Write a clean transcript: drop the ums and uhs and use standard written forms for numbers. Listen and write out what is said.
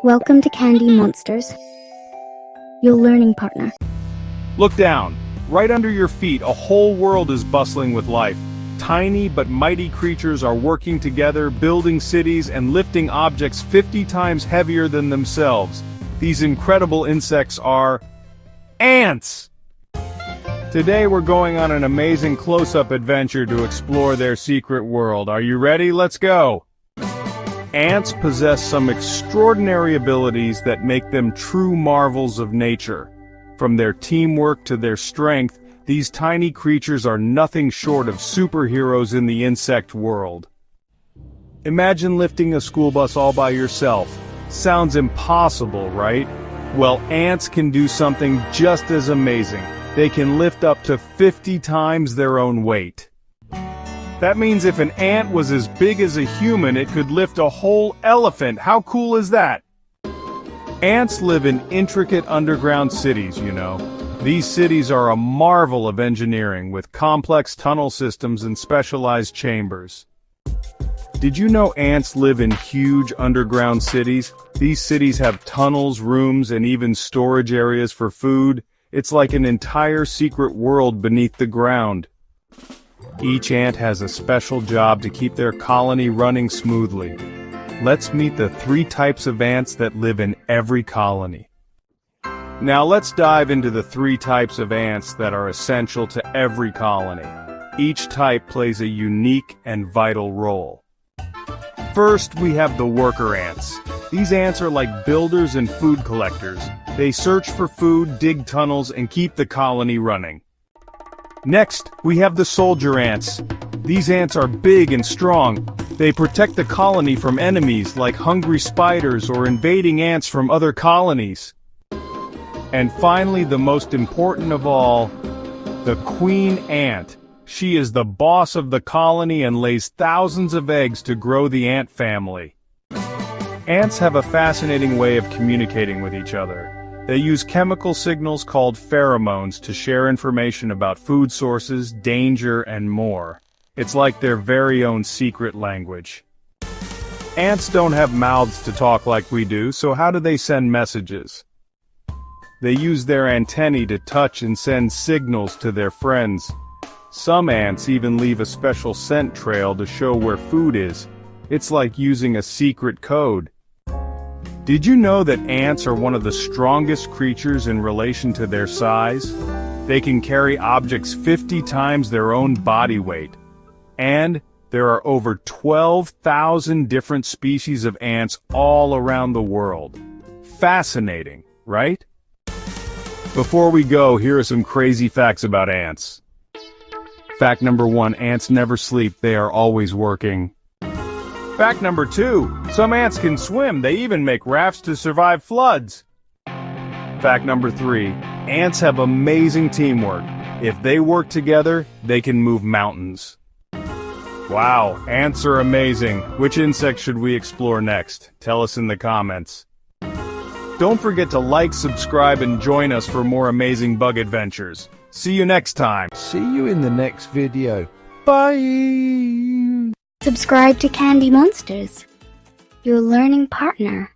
Welcome to Candy Monsters, your learning partner. Look down. Right under your feet, a whole world is bustling with life. Tiny but mighty creatures are working together, building cities and lifting objects 50 times heavier than themselves. These incredible insects are ants! Today we're going on an amazing close-up adventure to explore their secret world. Are you ready? Let's go! Ants possess some extraordinary abilities that make them true marvels of nature. From their teamwork to their strength, these tiny creatures are nothing short of superheroes in the insect world. Imagine lifting a school bus all by yourself. Sounds impossible, right? Well, ants can do something just as amazing. They can lift up to 50 times their own weight. That means if an ant was as big as a human, it could lift a whole elephant. How cool is that? Ants live in intricate underground cities, you know. These cities are a marvel of engineering, with complex tunnel systems and specialized chambers. Did you know ants live in huge underground cities? These cities have tunnels, rooms, and even storage areas for food. It's like an entire secret world beneath the ground. Each ant has a special job to keep their colony running smoothly. Let's meet the 3 types of ants that live in every colony. Now let's dive into the 3 types of ants that are essential to every colony. Each type plays a unique and vital role. First, we have the worker ants. These ants are like builders and food collectors. They search for food, dig tunnels, and keep the colony running. Next, we have the soldier ants. These ants are big and strong. They protect the colony from enemies like hungry spiders or invading ants from other colonies. And finally, the most important of all, the queen ant. She is the boss of the colony and lays thousands of eggs to grow the ant family. Ants have a fascinating way of communicating with each other. They use chemical signals called pheromones to share information about food sources, danger, and more. It's like their very own secret language. Ants don't have mouths to talk like we do, so how do they send messages? They use their antennae to touch and send signals to their friends. Some ants even leave a special scent trail to show where food is. It's like using a secret code. Did you know that ants are one of the strongest creatures in relation to their size? They can carry objects 50 times their own body weight. And there are over 12,000 different species of ants all around the world. Fascinating, right? Before we go, here are some crazy facts about ants. Fact number 1, ants never sleep, they are always working. Fact number 2, some ants can swim, they even make rafts to survive floods. Fact number 3, ants have amazing teamwork. If they work together, they can move mountains. Wow, ants are amazing. Which insect should we explore next? Tell us in the comments. Don't forget to like, subscribe, and join us for more amazing bug adventures. See you next time. See you in the next video. Bye! Subscribe to Candy Monsters, your learning partner.